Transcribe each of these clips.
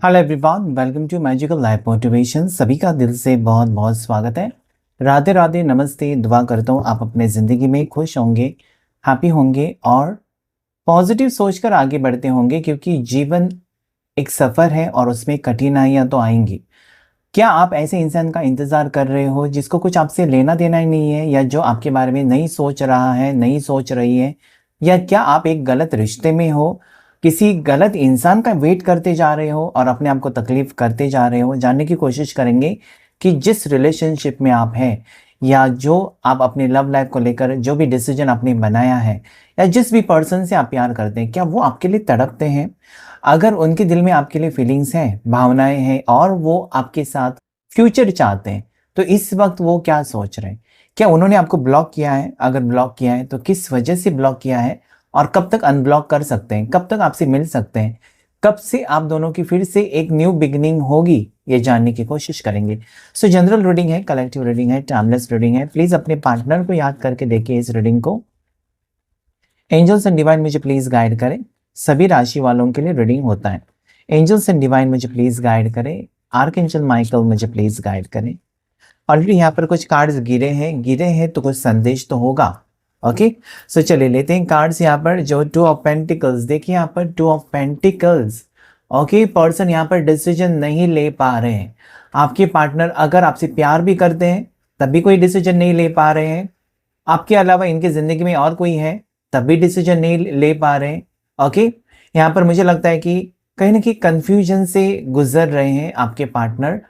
Hello everyone, welcome to magical life motivation. सभी का दिल से बहुत बहुत स्वागत है। राधे राधे, नमस्ते। दुआ करता हूँ आप अपने ज़िंदगी में खुश होंगे, हैप्पी होंगे और पॉजिटिव सोचकर आगे बढ़ते होंगे, क्योंकि जीवन एक सफ़र है और उसमें कठिनाइयाँ तो आएंगी। क्या आप ऐसे इंसान का इंतज़ार कर रहे हो जिसको कुछ आपसे लेना देना ही नहीं है, या जो आपके बारे में नहीं सोच रहा है, नहीं सोच रही है? या क्या आप एक गलत रिश्ते में हो, किसी गलत इंसान का वेट करते जा रहे हो और अपने आप को तकलीफ करते जा रहे हो? जानने की कोशिश करेंगे कि जिस रिलेशनशिप में आप हैं, या जो आप अपनी लव लाइफ को लेकर जो भी डिसीजन आपने बनाया है, या जिस भी पर्सन से आप प्यार करते हैं, क्या वो आपके लिए तड़पते हैं? अगर उनके दिल में आपके लिए फीलिंग्स हैं, भावनाएँ हैं और वो आपके साथ फ्यूचर चाहते हैं, तो इस वक़्त वो क्या सोच रहे हैं? क्या उन्होंने आपको ब्लॉक किया है? अगर ब्लॉक किया है तो किस वजह से ब्लॉक किया है? और कब तक अनब्लॉक कर सकते हैं? कब तक आपसे मिल सकते हैं? कब से आप दोनों की फिर से एक न्यू बिगिनिंग होगी? ये जानने की कोशिश करेंगे। सो जनरल रीडिंग है, कलेक्टिव रीडिंग है, टाइमलेस रीडिंग है। प्लीज़ अपने पार्टनर को याद करके देखिए इस रीडिंग को। एंजल्स एंड डिवाइन मुझे प्लीज़ गाइड करें। सभी राशि वालों के लिए रीडिंग होता है। एंजल्स एंड डिवाइन मुझे प्लीज़ गाइड करें। आर्कएंजल माइकल मुझे प्लीज़ गाइड करें। ऑलरेडी यहाँ पर कुछ कार्ड्स गिरे हैं तो कुछ संदेश तो होगा। ओके, सो चलिए लेते हैं कार्ड्स। यहाँ पर जो टू ऑफ पेंटिकल्स, देखिए यहाँ पर two of pentacles. Okay, person यहाँ पर डिसीजन नहीं ले पा रहे हैं। आपके पार्टनर अगर आपसे प्यार भी करते हैं तब भी कोई डिसीजन नहीं ले पा रहे हैं। आपके अलावा इनकी ज़िंदगी में और कोई है तब भी डिसीजन नहीं ले पा रहे हैं। ओके, यहाँ पर मुझे लगता है कि कहीं ना कहीं कन्फ्यूजन से गुजर रहे हैं आपके पार्टनर,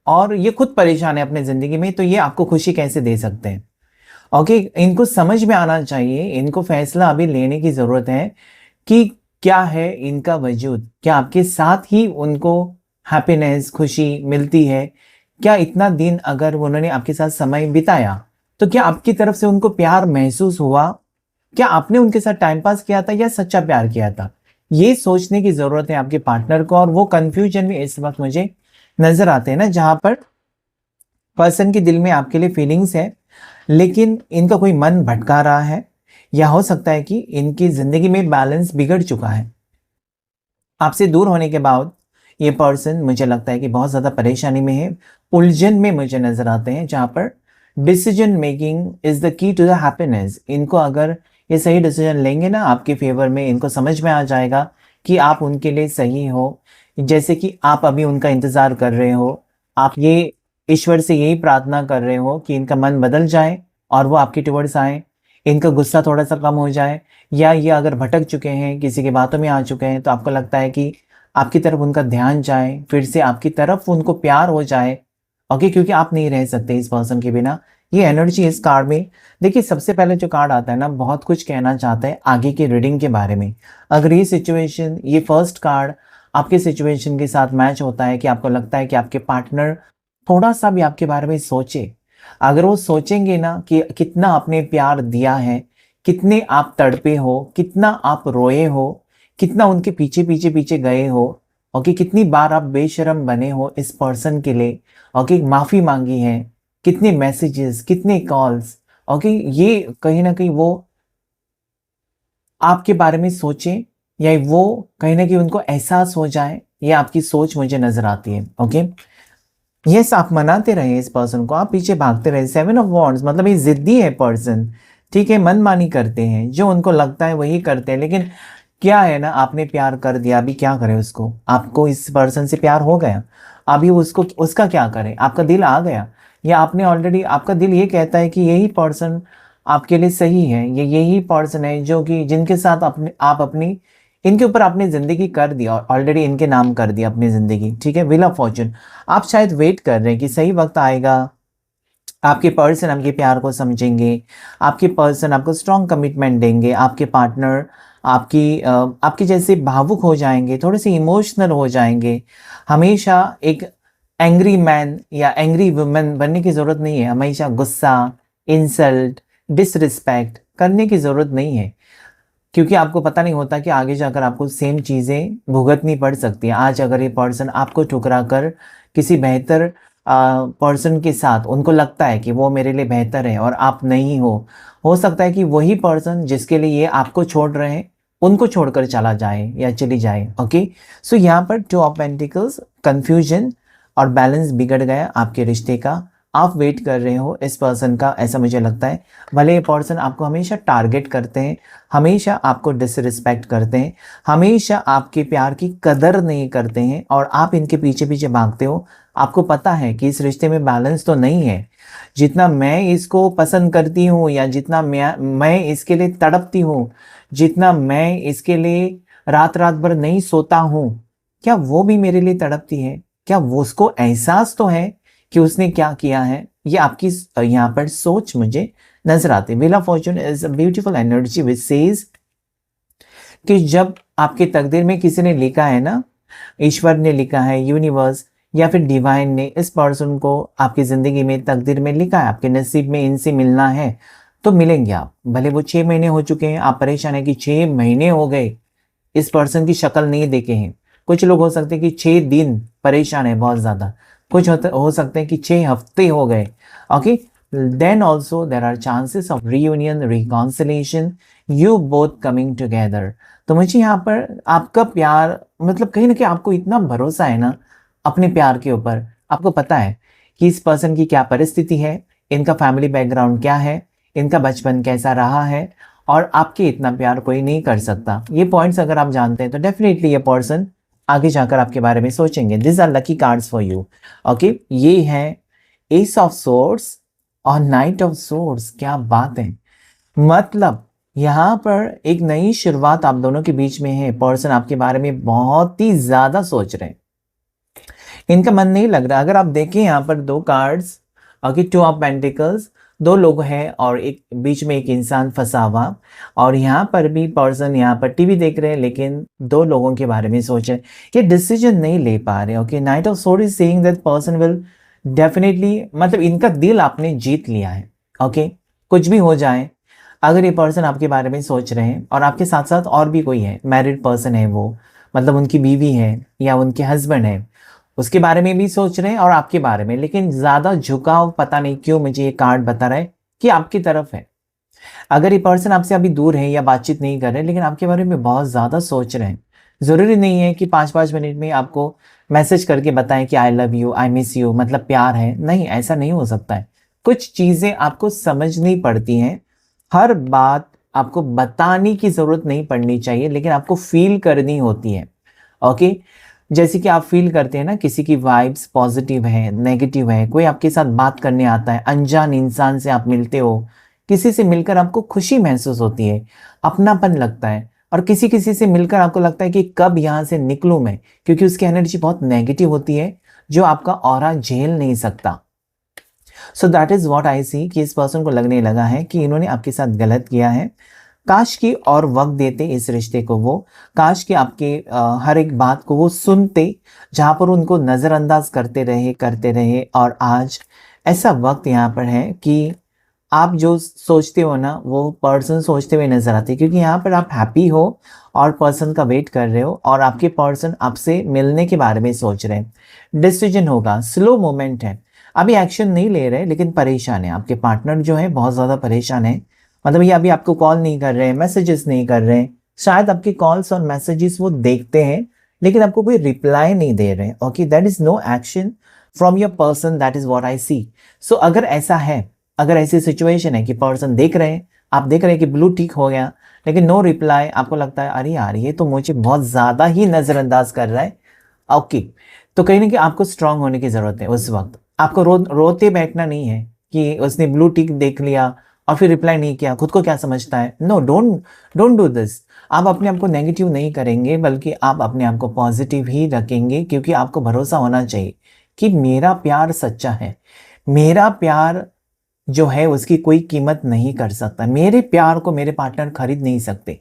और ये खुद परेशान है अपने ज़िंदगी में, तो ये आपको खुशी कैसे दे सकते हैं? ओके, इनको समझ में आना चाहिए, इनको फैसला अभी लेने की ज़रूरत है कि क्या है इनका वजूद, क्या आपके साथ ही उनको हैप्पीनेस, खुशी मिलती है? क्या इतना दिन अगर उन्होंने आपके साथ समय बिताया, तो क्या आपकी तरफ से उनको प्यार महसूस हुआ? क्या आपने उनके साथ टाइम पास किया था या सच्चा प्यार किया था? ये सोचने की ज़रूरत है आपके पार्टनर को। और वो कन्फ्यूजन में इस वक़्त मुझे नज़र आते हैं ना, जहाँ पर पर्सन के दिल में आपके लिए फीलिंग्स है, लेकिन इनका कोई मन भटका रहा है, या हो सकता है कि इनकी ज़िंदगी में बैलेंस बिगड़ चुका है। आपसे दूर होने के बाद ये पर्सन मुझे लगता है कि बहुत ज़्यादा परेशानी में है, उलझन में मुझे नज़र आते हैं, जहाँ पर decision making is the key to the happiness. इनको अगर ये सही डिसीजन लेंगे ना आपके फेवर में, इनको समझ में आ जाएगा कि आप उनके लिए सही हो। जैसे कि आप अभी उनका इंतज़ार कर रहे हो, आप ये ईश्वर से यही प्रार्थना कर रहे हो कि इनका मन बदल जाए और वो आपके टुवर्ड्स आएँ, इनका गुस्सा थोड़ा-सा कम हो जाए, या ये अगर भटक चुके हैं, किसी की बातों में आ चुके हैं, तो आपको लगता है कि आपकी तरफ उनका ध्यान जाए, फिर से आपकी तरफ उनको प्यार हो जाए। ओके, क्योंकि आप नहीं रह सकते इस पर्सन के बिना। ये एनर्जी इस कार्ड में, देखिए सबसे पहले जो कार्ड आता है ना, बहुत कुछ कहना चाहता है आगे की रीडिंग के बारे में। अगर ये सिचुएशन, ये फर्स्ट कार्ड आपके सिचुएशन के साथ मैच होता है, कि आपको लगता है कि आपके पार्टनर थोड़ा-सा भी आपके बारे में सोचे, अगर वो सोचेंगे ना कि कितना आपने प्यार दिया है, कितने आप तड़पे हो, कितना आप रोए हो, कितना उनके पीछे गए हो, ओके, कितनी बार आप बेशर्म बने हो इस पर्सन के लिए, ओके, माफ़ी माँगी है, कितने मैसेजेस, कितने कॉल्स, ओके, ये कहीं न कहीं वो आपके बारे में सोचें, या वो कहीं न कहीं उनको एहसास हो जाए, ये आपकी सोच मुझे नज़र आती है। ओके? यस, आप मनाते रहे इस पर्सन को, आप पीछे भागते रहे। 7 ऑफ वॉन्ड्स मतलब ये ज़िद्दी है पर्सन, ठीक है? मनमानी करते हैं, जो उनको लगता है वही करते हैं। लेकिन क्या है ना, आपने प्यार कर दिया, अभी क्या करें उसको? आपको इस पर्सन से प्यार हो गया, अभी उसको उसका क्या करें? आपका दिल आ गया, या आपने ऑलरेडी, आपका दिल ये कहता है कि यही पर्सन आपके लिए सही है, ये यही पर्सन है जो कि जिनके साथ आप अपनी, इनके ऊपर आपने ज़िंदगी कर दिया, ऑलरेडी इनके नाम कर दिया अपनी ज़िंदगी, ठीक है? Wheel of Fortune. आप शायद वेट कर रहे हैं कि सही वक़्त आएगा, आपके पर्सन आपके प्यार को समझेंगे, आपके पर्सन आपको स्ट्रॉन्ग कमिटमेंट देंगे, आपके पार्टनर आपके जैसे भावुक हो जाएँगे, थोड़े-से इमोशनल हो जाएँगे। हमेशा एक एंग्री मैन या एंग्री वुमन बनने की ज़रूरत नहीं है, हमेशा गुस्सा, इंसल्ट, डिसरिस्पेक्ट करने की ज़रूरत नहीं है। क्योंकि आपको पता नहीं होता कि आगे जाकर आपको सेम चीज़ें भुगतनी पड़ सकती हैं। आज अगर ये पर्सन आपको ठुकरा कर किसी बेहतर पर्सन के साथ, उनको लगता है कि वो मेरे लिए बेहतर है और आप नहीं हो सकता है कि वही पर्सन जिसके लिए ये आपको छोड़ रहे हैं, उनको छोड़कर चला जाए या चली जाए। ओके, सो यहाँ पर 2 ऑफ पेंटिकल्स, कंफ्यूजन और बैलेंस बिगड़ गया आपके रिश्ते का। आप वेट कर रहे हो इस पर्सन का, ऐसा मुझे लगता है। भले ये पर्सन आपको हमेशा टारगेट करते हैं, हमेशा आपको डिसरिस्पेक्ट करते हैं, हमेशा आपके प्यार की कदर नहीं करते हैं और आप इनके पीछे पीछे भागते हो। आपको पता है कि इस रिश्ते में बैलेंस तो नहीं है। जितना मैं इसको पसंद करती हूँ या जितना मैं इसके लिए तड़पती हूँ, जितना मैं इसके लिए रात रात भर नहीं सोता हूँ, क्या वो भी मेरे लिए तड़पती है? क्या वो उसको एहसास तो है कि उसने क्या किया है? ये आपकी यहाँ पर सोच मुझे नजर आती है। Wheel of Fortune is a beautiful energy which says कि जब आपके तकदीर में किसी ने लिखा है ना, ईश्वर ने लिखा है, यूनिवर्स या फिर डिवाइन ने इस पर्सन को आपकी ज़िंदगी में तकदीर में लिखा है, आपके नसीब में इनसे मिलना है, तो मिलेंगे आप। भले वो 6 महीने हो चुके हैं, आप परेशान हैं कि 6 महीने हो गए इस पर्सन की शक्ल नहीं देखे हैं। कुछ लोग हो सकते हैं कि 6 दिन परेशान है बहुत ज़्यादा, कुछ हो सकते हैं कि 6 हफ्ते हो गए। Okay, then also there are chances of reunion, reconciliation, you both coming together. तो मुझे यहाँ पर आपका प्यार, मतलब कहीं ना कहीं आपको इतना भरोसा है ना अपने प्यार के ऊपर। आपको पता है कि इस पर्सन की क्या परिस्थिति है, इनका फैमिली बैकग्राउंड क्या है, इनका बचपन कैसा रहा है, और आपके इतना प्यार कोई नहीं कर सकता। ये पॉइंट्स अगर आप जानते हैं तो डेफिनेटली ये पर्सन आगे जाकर आपके बारे में सोचेंगे। This are lucky cards for you. Okay, ये है एस ऑफ सोर्ड्स और नाइट ऑफ सोर्ड्स। क्या बात है, मतलब यहाँ पर एक नई शुरुआत आप दोनों के बीच में है। पर्सन आपके बारे में बहुत ही ज्यादा सोच रहे हैं, इनका मन नहीं लग रहा। अगर आप देखें यहाँ पर 2 कार्ड्स, ओके, 2 ऑफ पेंटिकल्स, 2 लोग हैं और एक बीच में एक इंसान फंसा हुआ, और यहाँ पर भी पर्सन यहाँ पर टीवी देख रहे हैं लेकिन 2 लोगों के बारे में सोच रहे हैं, ये डिसीजन नहीं ले पा रहे। Okay, knight of sword is saying that person will definitely, मतलब इनका दिल आपने जीत लिया है। ओके, कुछ भी हो जाए, अगर ये पर्सन आपके बारे में सोच रहे हैं और आपके साथ साथ और भी कोई है, मैरिड पर्सन है वो, मतलब उनकी बीवी है या उनके हस्बैंड है, उसके बारे में भी सोच रहे हैं और आपके बारे में, लेकिन ज्यादा झुकाव पता नहीं क्यों मुझे ये कार्ड बता रहा है कि आपकी तरफ है। अगर ये पर्सन आपसे अभी दूर है या बातचीत नहीं कर रहे, लेकिन आपके बारे में बहुत ज्यादा सोच रहे हैं। जरूरी नहीं है कि 5-5 मिनट में आपको मैसेज करके बताएं कि I love you, I miss you, मतलब प्यार है, नहीं, ऐसा नहीं हो सकता है। कुछ चीजें आपको समझनी पड़ती हैं। हर बात आपको बताने की जरूरत नहीं पड़नी चाहिए, लेकिन आपको फील करनी होती है। ओके, जैसे कि आप फील करते हैं ना किसी की वाइब्स पॉजिटिव है, नेगेटिव है, कोई आपके साथ बात करने आता है, अनजान इंसान से आप मिलते हो, किसी से मिलकर आपको खुशी महसूस होती है, अपनापन लगता है, और किसी किसी से मिलकर आपको लगता है कि कब यहाँ से निकलूं मैं, क्योंकि उसकी एनर्जी बहुत नेगेटिव होती है जो आपका ऑरा झेल नहीं सकता। So that is what I see कि इस पर्सन को लगने लगा है कि इन्होंने आपके साथ गलत किया है। काश की और वक्त देते इस रिश्ते को वो, काश कि आपके हर एक बात को वो सुनते, जहाँ पर उनको नज़रअंदाज करते रहे, और आज ऐसा वक्त यहाँ पर है कि आप जो सोचते हो ना वो पर्सन सोचते हुए नजर आते हैं, क्योंकि यहाँ पर आप हैप्पी हो और पर्सन का वेट कर रहे हो, और आपके पर्सन आपसे मिलने के बारे में सोच रहे हैं। डिसीजन होगा, स्लो मोमेंट है, अभी एक्शन नहीं ले रहे लेकिन परेशान है। आपके पार्टनर जो है बहुत ज़्यादा परेशान है, मतलब ये अभी आपको कॉल नहीं कर रहे हैं, मैसेजेस नहीं कर रहे हैं, शायद आपके कॉल्स और मैसेजेस वो देखते हैं लेकिन आपको कोई रिप्लाई नहीं दे रहे हैं। Okay, that is no action from your person, that is what I see. So अगर ऐसा है, अगर ऐसी सिचुएशन है कि पर्सन देख रहे हैं, आप देख रहे हैं कि ब्लू टिक हो गया लेकिन नो रिप्लाई, आपको लगता है अरे यार ये तो मुझे बहुत ज़्यादा ही नज़रअंदाज कर रहा है। ओके, तो कहीं ना कहीं आपको स्ट्रांग होने की ज़रूरत है। उस वक्त आपको रोते बैठना नहीं है कि उसने ब्लू टिक देख लिया और फिर रिप्लाई नहीं किया, खुद को क्या समझता है। No, don't do this. आप अपने आप को नेगेटिव नहीं करेंगे, बल्कि आप अपने आप को पॉजिटिव ही रखेंगे, क्योंकि आपको भरोसा होना चाहिए कि मेरा प्यार सच्चा है, मेरा प्यार जो है उसकी कोई कीमत नहीं कर सकता, मेरे प्यार को मेरे पार्टनर खरीद नहीं सकते।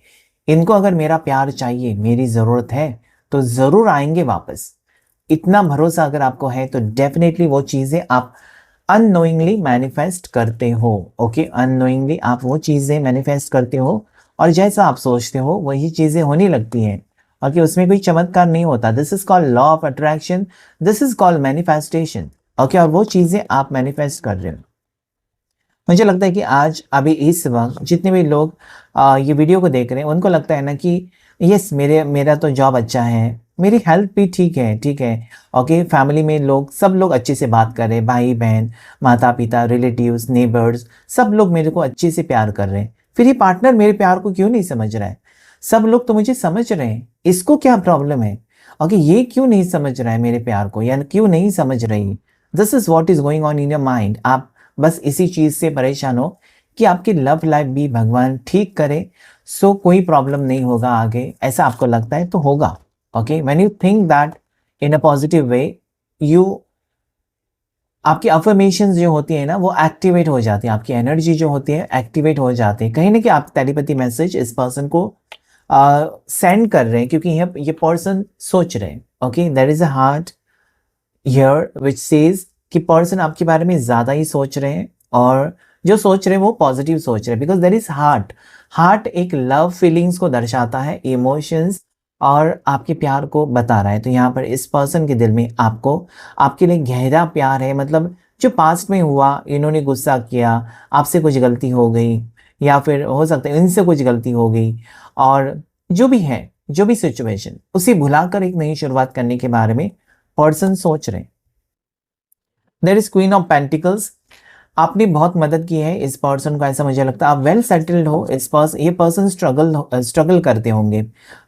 इनको अगर मेरा प्यार चाहिए, मेरी ज़रूरत है, तो ज़रूर आएंगे वापस। इतना भरोसा अगर आपको है तो डेफिनेटली वो चीज़ें आप अननोइंगली मैनिफेस्ट करते हो। ओके, अननोइंगली आप वो चीज़ें मैनिफेस्ट करते हो, और जैसा आप सोचते हो वही चीज़ें होने लगती हैं। ओके, उसमें कोई चमत्कार नहीं होता। This is called law of attraction, this is called manifestation. Okay, और वो चीज़ें आप मैनिफेस्ट कर रहे हो। मुझे लगता है कि आज अभी इस वक्त जितने भी लोग ये वीडियो को देख रहे हैं उनको लगता है ना कि यस मेरा तो जॉब अच्छा है, मेरी हेल्थ भी ठीक है। ओके, फैमिली में लोग सब लोग अच्छे से बात कर रहे हैं, भाई बहन, माता पिता, रिलेटिव्स, नेबर्स, सब लोग मेरे को अच्छे से प्यार कर रहे हैं। फिर ये पार्टनर मेरे प्यार को क्यों नहीं समझ रहा है? सब लोग तो मुझे समझ रहे हैं, इसको क्या प्रॉब्लम है? ओके, ये क्यों नहीं समझ रहा है मेरे प्यार को, या क्यों नहीं समझ रही? This is what is going on in your mind. आप बस इसी चीज से परेशान हो कि आपकी लव लाइफ भी भगवान ठीक करे, सो कोई प्रॉब्लम नहीं होगा आगे, ऐसा आपको लगता है तो होगा। Okay, when you think that in a positive way, you आपकी अफर्मेशंस जो होती है ना वो एक्टिवेट हो जाती है, आपकी एनर्जी जो होती है एक्टिवेट हो जाती है। कहीं ना कहीं आप टेलीपैथी मैसेज इस पर्सन को सेंड कर रहे हैं, क्योंकि ये पर्सन सोच रहे हैं। Okay, there is a heart here which says कि पर्सन आपके बारे में ज़्यादा ही सोच रहे हैं, और जो सोच रहे हैं वो पॉजिटिव सोच रहे हैं, because there is heart. Heart एक लव फीलिंग्स को दर्शाता है, इमोशंस, और आपके प्यार को बता रहा है। तो यहाँ पर इस पर्सन के दिल में आपको, आपके लिए गहरा प्यार है। मतलब जो पास्ट में हुआ, इन्होंने गुस्सा किया, आपसे कुछ गलती हो गई, या फिर हो सकता है इनसे कुछ गलती हो गई, और जो भी है, जो भी सिचुएशन, उसे भुलाकर एक नई शुरुआत करने के बारे में पर्सन सोच रहे हैं। There is queen of pentacles. आपने बहुत मदद की है इस पर्सन को, ऐसा मुझे लगता है। आप वेल सेटल्ड हो, ये पर्सन स्ट्रगल करते होंगे।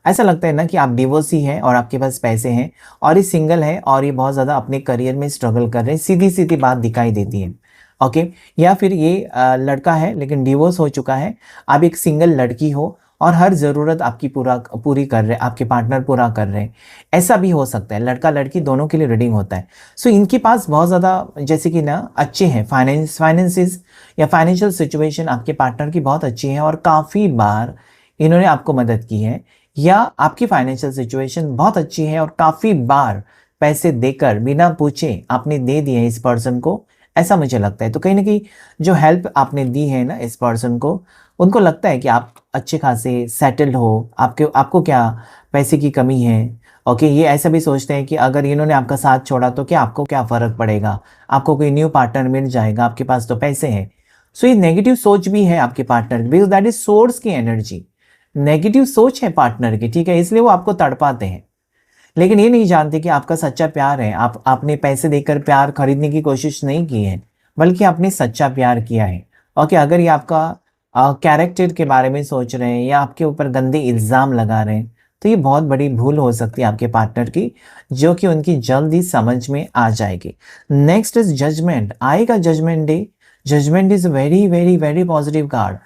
ऐसा लगता है ना कि आप डिवोर्सी हैं और आपके पास पैसे हैं, और ये सिंगल है और ये बहुत ज़्यादा अपने करियर में स्ट्रगल कर रहे हैं। सीधी सीधी बात दिखाई देती है। ओके, या फिर ये लड़का है लेकिन डिवोर्स हो चुका है, आप एक सिंगल लड़की हो और हर ज़रूरत आपकी पूरी कर रहे हैं, आपके पार्टनर पूरा कर रहे हैं। ऐसा भी हो सकता है, लड़का लड़की दोनों के लिए रीडिंग होता है। सो इनके पास बहुत ज़्यादा जैसे कि ना अच्छे हैं, फाइनेंसिस या फाइनेंशियल सिचुएशन आपके पार्टनर की बहुत अच्छी है, और काफ़ी बार इन्होंने आपको मदद की है, या आपकी फाइनेंशियल सिचुएशन बहुत अच्छी है और काफ़ी बार पैसे देकर बिना पूछे आपने दे दिए इस पर्सन को, ऐसा मुझे लगता है। तो कहीं ना कहीं जो हेल्प आपने दी है ना इस पर्सन को, उनको लगता है कि आप अच्छे खासे सेटल्ड हो, आपको क्या पैसे की कमी है। ओके, ये ऐसा भी सोचते हैं कि अगर इन्होंने आपका साथ छोड़ा तो क्या आपको क्या फ़र्क पड़ेगा, आपको कोई न्यू पार्टनर मिल जाएगा, आपके पास तो पैसे हैं। सो ये नेगेटिव सोच भी है आपके पार्टनर की, बिकॉज दैट इज सोर्स की एनर्जी। नेगेटिव सोच है पार्टनर की, ठीक है, इसलिए वो आपको तड़पाते हैं। लेकिन ये नहीं जानते कि आपका सच्चा प्यार है। आपने पैसे देकर प्यार खरीदने की कोशिश नहीं की है, बल्कि आपने सच्चा प्यार किया है। ओके, अगर ये आपका कैरेक्टर के बारे में सोच रहे हैं या आपके ऊपर गंदे इल्ज़ाम लगा रहे हैं, तो ये बहुत बड़ी भूल हो सकती है आपके पार्टनर की, जो कि उनकी जल्द ही समझ में आ जाएगी। Next is judgement. आएगा judgement day. Judgement is very very very positive card.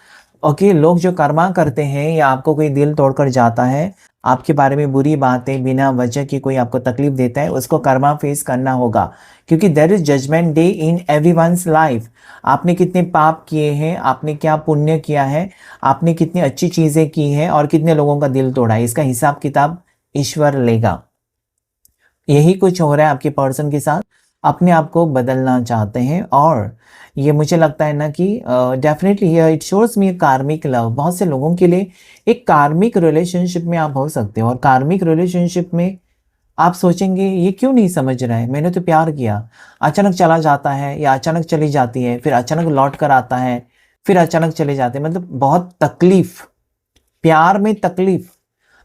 Okay, लोग जो कर्मा करते हैं या आपको कोई दिल तोड़कर जाता है, आपके बारे में बुरी बातें बिना वजह की कोई आपको तकलीफ देता है, उसको कर्मा फेस करना होगा, क्योंकि there is judgement day in everyone's life. आपने कितने पाप किए हैं, आपने क्या पुण्य किया है, आपने कितनी अच्छी चीज़ें की हैं और कितने लोगों का दिल तोड़ा है, इसका हिसाब किताब ईश्वर लेगा। यही कुछ हो रहा है आपके पर्सन के साथ। अपने आप को बदलना चाहते हैं, और ये मुझे लगता है ना कि डेफिनेटली इट शोर्स मी कार्मिक लव। बहुत से लोगों के लिए एक कार्मिक रिलेशनशिप में आप हो सकते हो, और कार्मिक रिलेशनशिप में आप सोचेंगे ये क्यों नहीं समझ रहा है, मैंने तो प्यार किया, अचानक चला जाता है या अचानक चली जाती है, फिर अचानक लौट कर आता है, फिर अचानक चले जाते हैं। मतलब बहुत तकलीफ, प्यार में तकलीफ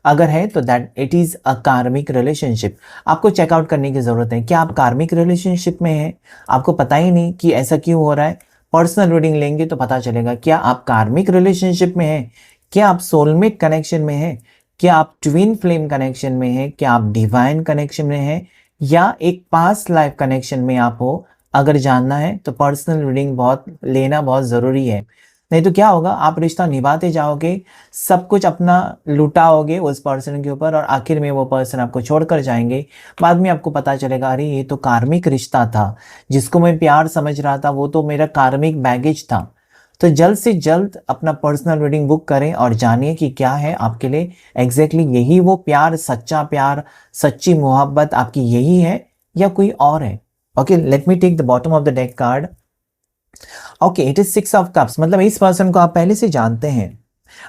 अगर है तो दैट इट इज़ अ कार्मिक रिलेशनशिप। आपको चेकआउट करने की ज़रूरत है, क्या आप कार्मिक रिलेशनशिप में हैं, आपको पता ही नहीं कि ऐसा क्यों हो रहा है। पर्सनल रीडिंग लेंगे तो पता चलेगा, क्या आप कार्मिक रिलेशनशिप में हैं, क्या आप सोलमेट कनेक्शन में हैं, क्या आप ट्विन फ्लेम कनेक्शन में हैं, क्या आप डिवाइन कनेक्शन में हैं, या एक पास्ट लाइफ कनेक्शन में आप हो। अगर जानना है तो पर्सनल रीडिंग लेना बहुत ज़रूरी है। नहीं तो क्या होगा, आप रिश्ता निभाते जाओगे, सब कुछ अपना लुटाओगे उस पर्सन के ऊपर, और आखिर में वो पर्सन आपको छोड़कर जाएंगे। बाद में आपको पता चलेगा अरे ये तो कार्मिक रिश्ता था, जिसको मैं प्यार समझ रहा था वो तो मेरा कार्मिक बैगेज था। तो जल्द से जल्द अपना पर्सनल रीडिंग बुक करें और जानिए कि क्या है आपके लिए एग्जैक्टली यही वो प्यार, सच्चा प्यार, सच्ची मोहब्बत आपकी यही है या कोई और है। Okay, let me take the bottom of the deck card. Okay, it is 6 of cups. मतलब इस पर्सन को आप पहले से जानते हैं।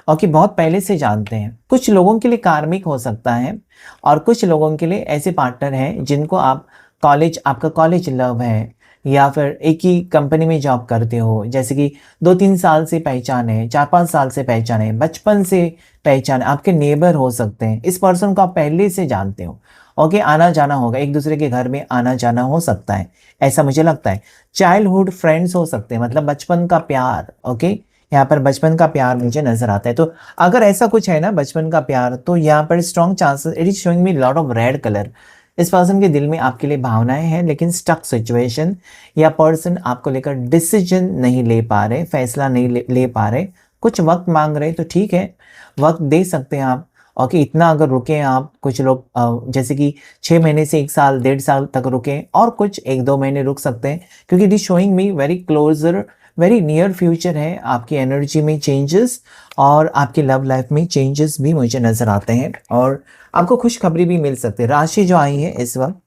ओके, बहुत पहले से जानते हैं। कुछ लोगों के लिए कार्मिक हो सकता है, और कुछ लोगों के लिए ऐसे पार्टनर हैं जिनको आप आपका कॉलेज लव है, या फिर एक ही कंपनी में जॉब करते हो, जैसे कि 2-3 साल से पहचान है, 4-5 साल से पहचान है, बचपन से पहचान है, आपके नेबर हो सकते हैं, इस पर्सन को आप पहले से जानते हो। ओके, आना जाना होगा, एक दूसरे के घर में आना जाना हो सकता है, ऐसा मुझे लगता है। चाइल्डहुड फ्रेंड्स हो सकते हैं, मतलब बचपन का प्यार। ओके, यहाँ पर बचपन का प्यार मुझे नजर आता है। तो अगर ऐसा कुछ है ना बचपन का प्यार, तो यहाँ पर strong chances, it is showing me lot of red colour. इस पर्सन के दिल में आपके लिए भावनाएं हैं, लेकिन स्टक सिचुएशन, या पर्सन आपको लेकर डिसीजन नहीं ले पा रहे, फैसला नहीं ले पा रहे, कुछ वक्त मांग रहे, तो ठीक है, वक्त दे सकते हैं आप। ओके, इतना अगर रुके आप, कुछ लोग जैसे कि 6 महीने से 1 साल 1.5 साल तक रुके, और कुछ 1-2 महीने रुक सकते हैं, क्योंकि it is showing me very closer, very near future है। आपकी एनर्जी में चेंजेस और आपकी लव लाइफ में चेंजेस भी मुझे नजर आते हैं, और आपको खुशखबरी भी मिल सकती है। राशि जो आई है इस वक्त,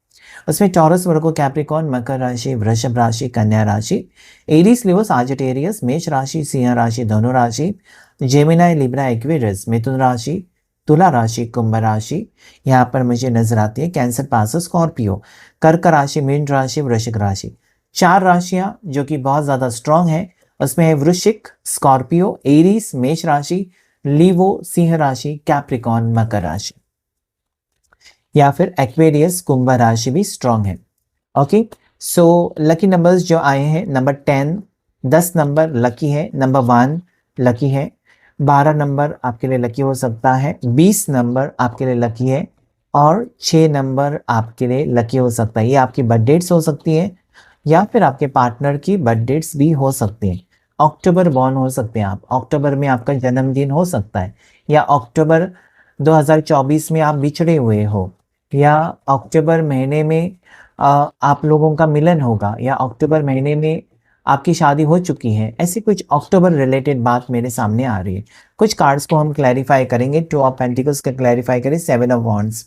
उसमें टॉरस, वर्गो, कैप्रिकॉर्न, मकर राशि, वृषभ राशि, कन्या राशि, एरीज, लियो, साजिटेरियस, मेष राशि, सिंह राशि, धनु राशि, जेमिनाई, लिब्रा, एक्वेरियस, मिथुन राशि, तुला राशि, कुंभ राशि, यहाँ पर मुझे नजर आती है कैंसर, पास, स्कॉर्पियो, कर्क राशि, मीन राशि, वृश्चिक राशि। 4 राशियां जो कि बहुत ज्यादा स्ट्रांग है, उसमें है वृश्चिक, स्कॉर्पियो, एरीज, मेष राशि, लीवो, सिंह राशि, कैप्रिकॉर्न, मकर राशि, या फिर एक्वेरियस, कुंभ राशि भी स्ट्रांग है। ओके, सो लकी नंबर्स जो आए हैं, नंबर 10, 10 नंबर लकी है, नंबर 1 लकी है, 12 नंबर आपके लिए लकी हो सकता है, 20 नंबर आपके लिए लकी है, और 6 नंबर आपके लिए लकी हो सकता है। ये आपकी बर्थ डेट्स हो सकती है, या फिर आपके पार्टनर की बर्थ डेट्स भी हो सकती हैं। अक्टूबर बॉर्न हो सकते हैं आप, अक्टूबर में आपका जन्मदिन हो सकता है, या अक्टूबर 2024 में आप बिछड़े हुए हो, या अक्टूबर महीने में आप लोगों का मिलन होगा, या अक्टूबर महीने में आपकी शादी हो चुकी है। ऐसी कुछ अक्टूबर रिलेटेड बात मेरे सामने आ रही है। कुछ कार्ड्स को हम क्लैरिफाई करेंगे। 2 ऑफ पेंटिकल्स का क्लैरिफाई करें, 7 ऑफ वॉन्ड्स,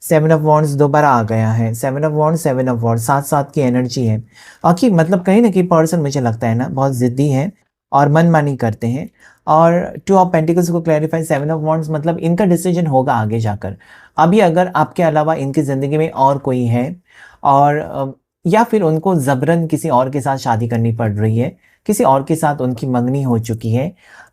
7 ऑफ वॉन्ड्स दोबारा आ गया है, 7 ऑफ वॉन्ड्स, 7 ऑफ वॉन्ड्स, साथ साथ की एनर्जी है। बाकी मतलब कहीं ना कहीं पर्सन मुझे लगता है ना बहुत जिद्दी है और मनमानी करते हैं। और 2 ऑफ पेंटिकल्स को क्लैरिफाई, 7 ऑफ वॉन्ड्स, मतलब इनका डिसीजन होगा आगे जाकर। अभी अगर आपके अलावा इनकी ज़िंदगी में और कोई है, और या फिर उनको ज़बरन किसी और के साथ शादी करनी पड़ रही है, किसी और के साथ उनकी मंगनी हो चुकी है,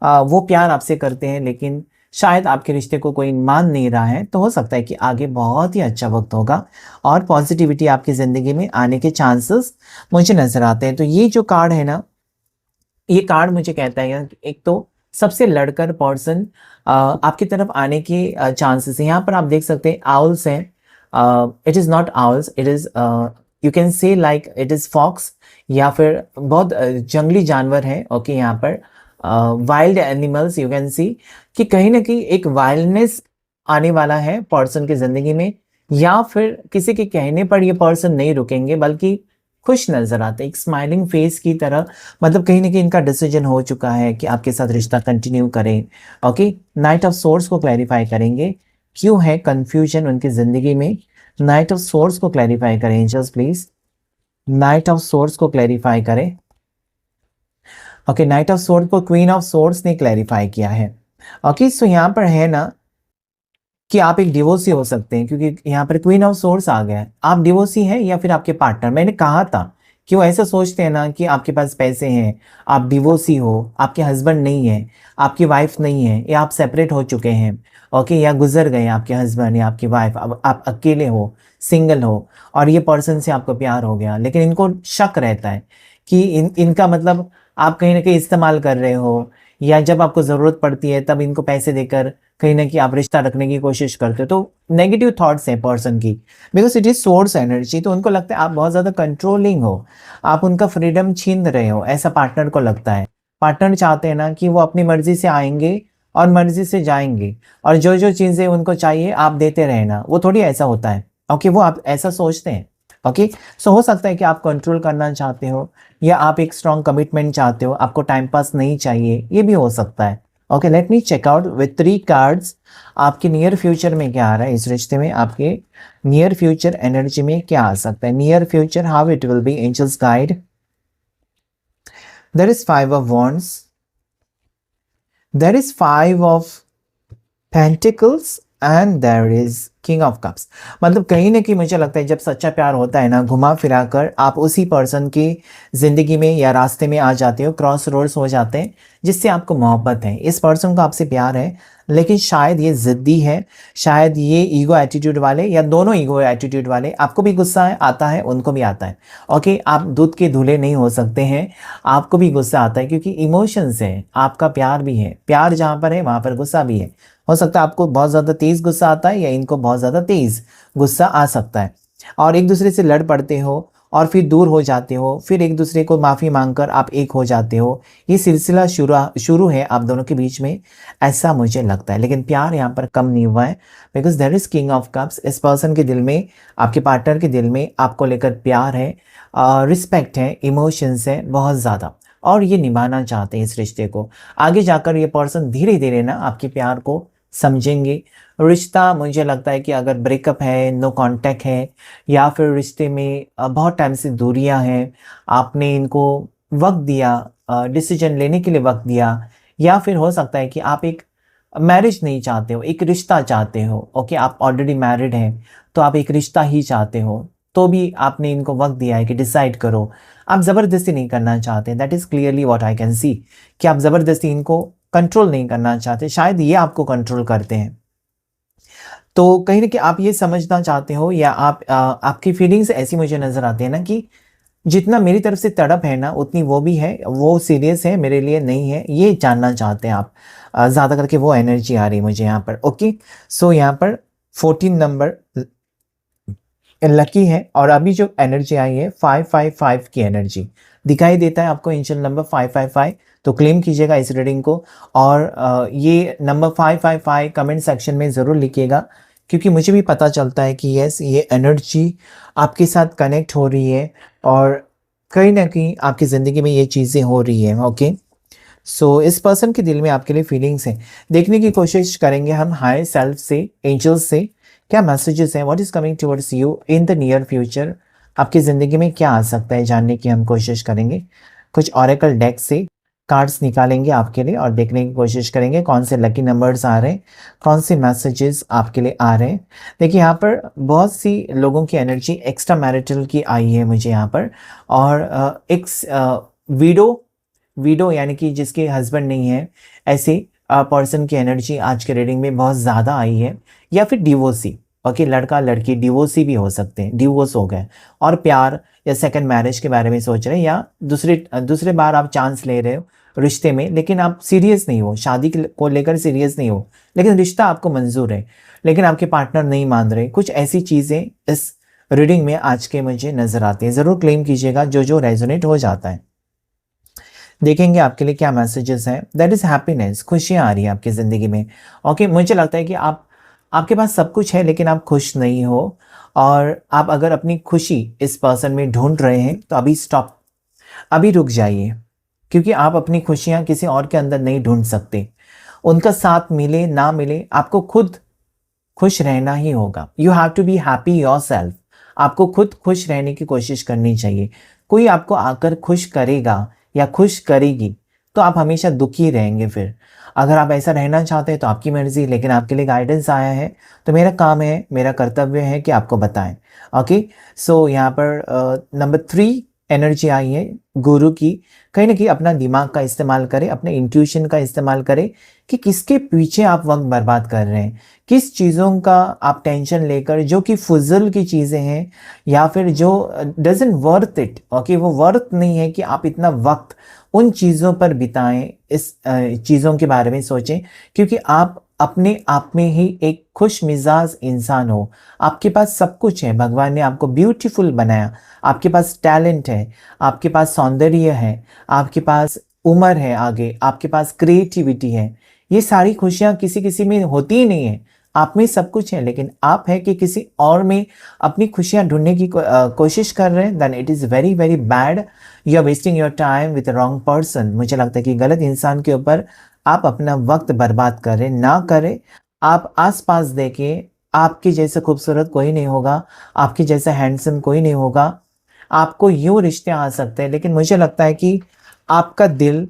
वो प्यार आपसे करते हैं लेकिन शायद आपके रिश्ते को कोई मान नहीं रहा है, तो हो सकता है कि आगे बहुत ही अच्छा वक्त होगा और पॉजिटिविटी आपकी ज़िंदगी में आने के चांसेस मुझे नज़र आते हैं। तो ये जो कार्ड है ना, ये कार्ड मुझे कहता है कि एक तो सबसे लड़कर पर्सन आपकी तरफ आने के चांसेस हैं। यहाँ पर आप देख सकते हैं आउल्स हैं, it is not owls, it is you can say like it is fox, या फिर बहुत जंगली जानवर है। ओके, यहाँ पर wild animals you can see, कि कहीं ना कहीं एक वाइल्डनेस आने वाला है पर्सन की ज़िंदगी में, या फिर किसी के कहने पर ये पर्सन नहीं रुकेंगे बल्कि खुश नजर आते हैं, एक स्माइलिंग फेस की तरह। मतलब कहीं ना कहीं इनका डिसीजन हो चुका है कि आपके साथ रिश्ता कंटिन्यू करें। ओके, नाइट ऑफ सोर्स को क्लैरिफाई करेंगे, क्यों है कंफ्यूजन उनकी जिंदगी में। नाइट ऑफ सोर्स को क्लैरिफाई करें angels please, knight of swords को क्लैरिफाई करें। ओके, नाइट ऑफ सोर्स को क्वीन ऑफ सोर्स ने क्लैरिफाई किया है। ओके, सो यहाँ पर है ना कि आप एक डिवोर्सी हो सकते हैं, क्योंकि यहाँ पर क्वीन ऑफ सोर्स आ गया है। आप डिवोर्सी हैं या फिर आपके पार्टनर, मैंने कहा था कि वो ऐसा सोचते हैं ना कि आपके पास पैसे हैं, आप डिवोर्सी हो, आपके हस्बैंड नहीं है, आपकी वाइफ नहीं है, या आप सेपरेट हो चुके हैं। ओके, या गुजर गए आपके हस्बैंड या आपकी वाइफ, अब आप अकेले हो, सिंगल हो, और ये पर्सन से आपको प्यार हो गया, लेकिन इनको शक रहता है कि इनका मतलब आप कहीं ना कहीं इस्तेमाल कर रहे हो, या जब आपको ज़रूरत पड़ती है तब इनको पैसे देकर कहीं ना कहीं आप रिश्ता रखने की कोशिश करते हो। तो नेगेटिव थॉट्स हैं पर्सन की, because it is source energy. तो उनको लगता है आप बहुत ज़्यादा कंट्रोलिंग हो, आप उनका फ्रीडम छीन रहे हो, ऐसा पार्टनर को लगता है। पार्टनर चाहते हैं ना कि वो अपनी मर्जी से आएंगे और मर्जी से जाएंगे, और जो जो चीज़ें उनको चाहिए आप देते रहना, वो थोड़ी ऐसा होता है। ओके, वो आप ऐसा सोचते हैं। ओके, सो हो सकता है कि आप कंट्रोल करना चाहते हो, या आप एक स्ट्रॉन्ग कमिटमेंट चाहते हो, आपको टाइम पास नहीं चाहिए, ये भी हो सकता है। Okay, let me check out with 3 cards आपके नियर फ्यूचर में क्या आ रहा है, इस रिश्ते में आपके नियर फ्यूचर एनर्जी में क्या आ सकता है। Near future, how it will be, angels guide. There is 5 of wands, there is 5 of pentacles, and there is king of cups, मतलब कहीं ना कहीं मुझे लगता है जब सच्चा प्यार होता है ना, घुमा फिरा कर आप उसी पर्सन की ज़िंदगी में या रास्ते में आ जाते हो, क्रॉस रोड्स हो जाते हैं, जिससे आपको मोहब्बत है, इस पर्सन को आपसे प्यार है, लेकिन शायद ये ज़िद्दी है, शायद ये ईगो एटीट्यूड वाले या दोनों ईगो एटीट्यूड वाले, आपको भी गुस्सा आता है, उनको भी आता है। ओके, आप दूध के धुले नहीं हो सकते हैं, आपको भी गुस्सा आता है क्योंकि इमोशंस है, आपका प्यार भी है, प्यार जहाँ पर है वहाँ पर गुस्सा भी है। हो सकता है आपको बहुत ज़्यादा तेज़ गुस्सा आता है या इनको बहुत ज़्यादा तेज़ गुस्सा आ सकता है, और एक दूसरे से लड़ पड़ते हो और फिर दूर हो जाते हो, फिर एक दूसरे को माफ़ी मांगकर आप एक हो जाते हो। ये सिलसिला शुरू है आप दोनों के बीच में, ऐसा मुझे लगता है। लेकिन प्यार यहाँ पर कम नहीं हुआ है, because there is king of cups. इस पर्सन के दिल में, आपके पार्टनर के दिल में आपको लेकर प्यार है, रिस्पेक्ट है, इमोशंस है बहुत ज़्यादा, और ये निभाना चाहते हैं इस रिश्ते को। आगे जाकर ये पर्सन धीरे धीरे ना आपके प्यार को समझेंगे। रिश्ता मुझे लगता है कि अगर ब्रेकअप है, नो कांटेक्ट है, या फिर रिश्ते में बहुत टाइम से दूरियां हैं, आपने इनको वक्त दिया, डिसीजन लेने के लिए वक्त दिया, या फिर हो सकता है कि आप एक मैरिज नहीं चाहते हो, एक रिश्ता चाहते हो। ओके, आप ऑलरेडी मैरिड हैं तो आप एक रिश्ता ही चाहते हो, तो भी आपने इनको वक्त दिया है कि डिसाइड करो। आप ज़बरदस्ती नहीं करना चाहते, that is clearly what I can see, कि आप ज़बरदस्ती इनको कंट्रोल नहीं करना चाहते, शायद ये आपको कंट्रोल करते हैं। तो कहीं ना कहीं आप ये समझना चाहते हो, या आपकी फीलिंग्स ऐसी मुझे नज़र आती है ना कि जितना मेरी तरफ से तड़प है ना उतनी वो भी है, वो सीरियस है मेरे लिए, नहीं है, ये जानना चाहते हैं आप। ज़्यादा करके वो एनर्जी आ रही है मुझे यहाँ पर। ओके, सो यहाँ पर 14 नंबर लकी है, और अभी जो एनर्जी आई है 555 की एनर्जी दिखाई देता है आपको, एंजल नंबर 555, तो क्लेम कीजिएगा इस रीडिंग को। और ये नंबर 555 कमेंट सेक्शन में ज़रूर लिखिएगा, क्योंकि मुझे भी पता चलता है कि यस, ये एनर्जी आपके साथ कनेक्ट हो रही है, और कहीं ना कहीं आपकी ज़िंदगी में ये चीज़ें हो रही है। ओके, सो इस पर्सन के दिल में आपके लिए फीलिंग्स हैं, देखने की कोशिश करेंगे हम हायर सेल्फ से, एंजल्स से, क्या मैसेजेस हैं, what is coming towards you in the near future, आपकी ज़िंदगी में क्या आ सकता है जानने की हम कोशिश करेंगे। कुछ ऑरेकल डेक से कार्ड्स निकालेंगे आपके लिए और देखने की कोशिश करेंगे कौन से लकी नंबर्स आ रहे हैं, कौन से मैसेजेस आपके लिए आ रहे हैं। देखिए यहाँ पर बहुत सी लोगों की एनर्जी एक्स्ट्रा मैरिटल की आई है मुझे यहाँ पर, और एक वीडो यानी कि जिसके हस्बैंड नहीं है, ऐसे पर्सन की एनर्जी आज के रीडिंग में बहुत ज़्यादा आई है, या फिर डिवोर्सी। ओके, लड़का लड़की डिवोर्सी भी हो सकते हैं, डिवोर्स हो गए और प्यार या सेकंड मैरिज के बारे में सोच रहे हैं, या दूसरे बार आप चांस ले रहे हो रिश्ते में, लेकिन आप सीरियस नहीं हो, शादी को लेकर सीरियस नहीं हो, लेकिन रिश्ता आपको मंजूर है, लेकिन आपके पार्टनर नहीं मान रहे। कुछ ऐसी चीज़ें इस रीडिंग में आज के मुझे नज़र आती हैं, ज़रूर क्लेम कीजिएगा जो जो रेजोनेट हो जाता है। देखेंगे आपके लिए क्या मैसेजेस हैं। दैट इज़ हैप्पीनेस, खुशियाँ आ रही हैं आपकी ज़िंदगी में। ओके, मुझे लगता है कि आपके पास सब कुछ है लेकिन आप खुश नहीं हो, और आप अगर अपनी खुशी इस पर्सन में ढूंढ रहे हैं तो अभी स्टॉप, अभी रुक जाइए, क्योंकि आप अपनी खुशियाँ किसी और के अंदर नहीं ढूंढ सकते। उनका साथ मिले ना मिले, आपको खुद खुश रहना ही होगा। You have to be happy yourself, आपको खुद खुश रहने की कोशिश करनी चाहिए। कोई आपको आकर खुश करेगा या खुश करेगी तो आप हमेशा दुखी रहेंगे। फिर अगर आप ऐसा रहना चाहते हैं तो आपकी मर्जी, लेकिन आपके लिए गाइडेंस आया है तो मेरा काम है, मेरा कर्तव्य है कि आपको बताएं। ओके, सो यहाँ पर नंबर 3 एनर्जी आई है गुरु की। कहीं ना कहीं अपना दिमाग का इस्तेमाल करें, अपने इंट्यूशन का इस्तेमाल करें कि किसके पीछे आप वक्त बर्बाद कर रहे हैं, किस चीज़ों का आप टेंशन लेकर, जो कि फुजल की चीज़ें हैं या फिर जो डजंट वर्थ इट। ओके, वो वर्थ नहीं है कि आप इतना वक्त उन चीज़ों पर बिताएं, इस चीज़ों के बारे में सोचें, क्योंकि आप अपने आप में ही एक खुश मिजाज इंसान हो। आपके पास सब कुछ है, भगवान ने आपको ब्यूटीफुल बनाया, आपके पास टैलेंट है, आपके पास सौंदर्य है, आपके पास उम्र है आगे, आपके पास क्रिएटिविटी है। ये सारी खुशियाँ किसी किसी में होती ही नहीं है, आप में सब कुछ है, लेकिन आप है कि किसी और में अपनी खुशियाँ ढूंढने की कोशिश कर रहे हैं, then it is very very bad. You are wasting your time with wrong person. मुझे लगता है कि गलत इंसान के ऊपर आप अपना वक्त बर्बाद करें ना करें। आप आसपास देखें, आपके जैसे खूबसूरत कोई नहीं होगा, आपके जैसा हैंडसम कोई नहीं होगा। आपको यूँ रिश्ते आ सकते हैं, लेकिन मुझे लगता है कि आपका दिल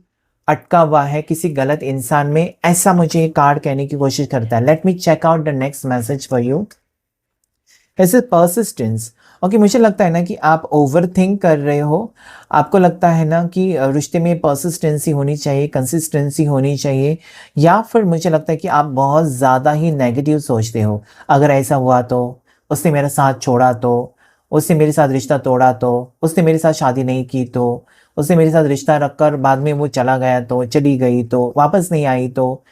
अटका हुआ है किसी गलत इंसान में, ऐसा मुझे ये कार्ड कहने की कोशिश करता है। Let me check out the next message for you. ऐसे परसिस्टेंस। ओके, मुझे लगता है ना कि आप ओवर थिंक कर रहे हो। आपको लगता है ना कि रिश्ते में परसिस्टेंसी होनी चाहिए, कंसिस्टेंसी होनी चाहिए, या फिर मुझे लगता है कि आप बहुत ज़्यादा ही नेगेटिव सोचते हो। अगर ऐसा हुआ तो, उसने मेरा साथ छोड़ा तो, उसने मेरे साथ रिश्ता तोड़ा तो, उसने मेरे साथ शादी नहीं की तो, उसने मेरे साथ रिश्ता रखकर बाद में वो चला गया तो, चली गई तो, वापस नहीं आई तो,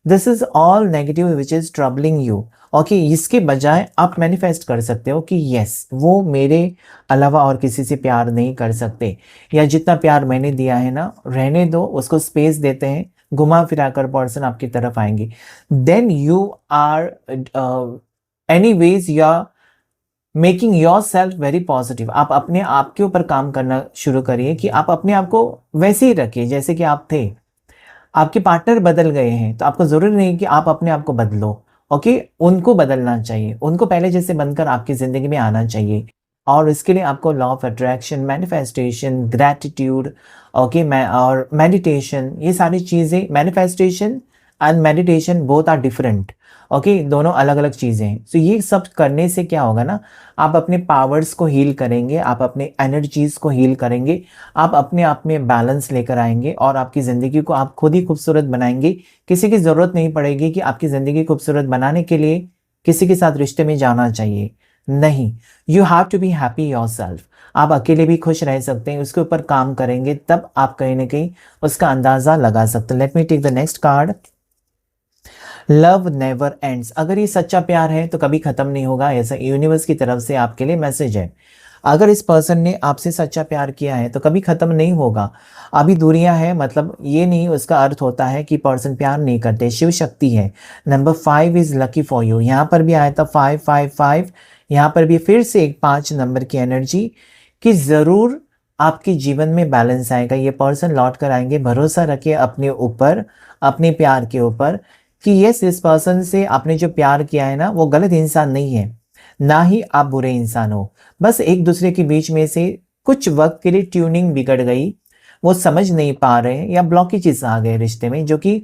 this is all negative which is troubling you. Okay, इसके बजाय आप मैनिफेस्ट कर सकते हो कि यस, वो मेरे अलावा और किसी से प्यार नहीं कर सकते, या जितना प्यार मैंने दिया है ना, रहने दो, उसको स्पेस देते हैं, घुमा फिरा कर पर्सन आपकी तरफ आएंगे। Then you are anyways you are making yourself very positive. आप अपने आप के ऊपर काम करना शुरू करिए कि आप अपने आप को वैसे ही रखिए जैसे कि आप थे। आपके पार्टनर बदल गए हैं तो आपको ज़रूरी नहीं कि आप अपने आप को बदलो। ओके, उनको बदलना चाहिए, उनको पहले जैसे बनकर आपकी ज़िंदगी में आना चाहिए। और इसके लिए आपको law of attraction, manifestation, gratitude, okay, मैं और मेडिटेशन, ये सारी चीज़ें, manifestation and meditation both are different. Okay, दोनों अलग अलग चीज़ें हैं। सो ये सब करने से क्या होगा ना, आप अपने पावर्स को हील करेंगे, आप अपने एनर्जीज को हील करेंगे, आप अपने आप में बैलेंस लेकर आएंगे और आपकी ज़िंदगी को आप खुद ही खूबसूरत बनाएंगे। किसी की ज़रूरत नहीं पड़ेगी कि आपकी ज़िंदगी खूबसूरत बनाने के लिए किसी के साथ रिश्ते में जाना चाहिए। नहीं, you have to be happy yourself. आप अकेले भी खुश रह सकते हैं, उसके ऊपर काम करेंगे तब आप कहीं ना कहीं उसका अंदाज़ा लगा सकते हैं। Let me take the next card. Love never ends. अगर ये सच्चा प्यार है तो कभी खत्म नहीं होगा, ऐसा यूनिवर्स की तरफ से आपके लिए मैसेज है। अगर इस पर्सन ने आपसे सच्चा प्यार किया है तो कभी खत्म नहीं होगा। अभी दूरियां हैं, मतलब ये नहीं उसका अर्थ होता है कि पर्सन प्यार नहीं करते। शिव शक्ति है। Number 5 is lucky for you. यहाँ पर भी आया था 555। यहाँ पर भी फिर से एक 5 नंबर की एनर्जी कि ज़रूर आपके जीवन में बैलेंस आएगा। ये पर्सन लौट कर आएंगे। भरोसा रखिए अपने ऊपर, अपने प्यार के ऊपर, कि यस, इस पर्सन से आपने जो प्यार किया है ना, वो गलत इंसान नहीं है, ना ही आप बुरे इंसान हो। बस एक दूसरे के बीच में से कुछ वक्त के लिए ट्यूनिंग बिगड़ गई, वो समझ नहीं पा रहे हैं, या ब्लॉकेजेस आ गए रिश्ते में, जो कि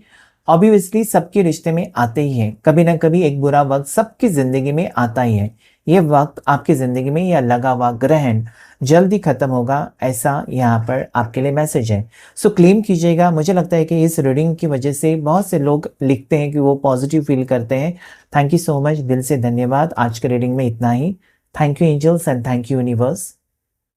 ऑब्वियसली सबके रिश्ते में आते ही है। कभी ना कभी एक बुरा वक्त सबकी ज़िंदगी में आता ही है। ये वक्त आपकी ज़िंदगी में या लगा हुआ ग्रहण जल्दी खत्म होगा, ऐसा यहाँ पर आपके लिए मैसेज है। सो क्लेम कीजिएगा। मुझे लगता है कि इस रीडिंग की वजह से बहुत से लोग लिखते हैं कि वो पॉजिटिव फील करते हैं। थैंक यू सो मच, दिल से धन्यवाद। आज के रीडिंग में इतना ही। Thank you angels and thank you universe.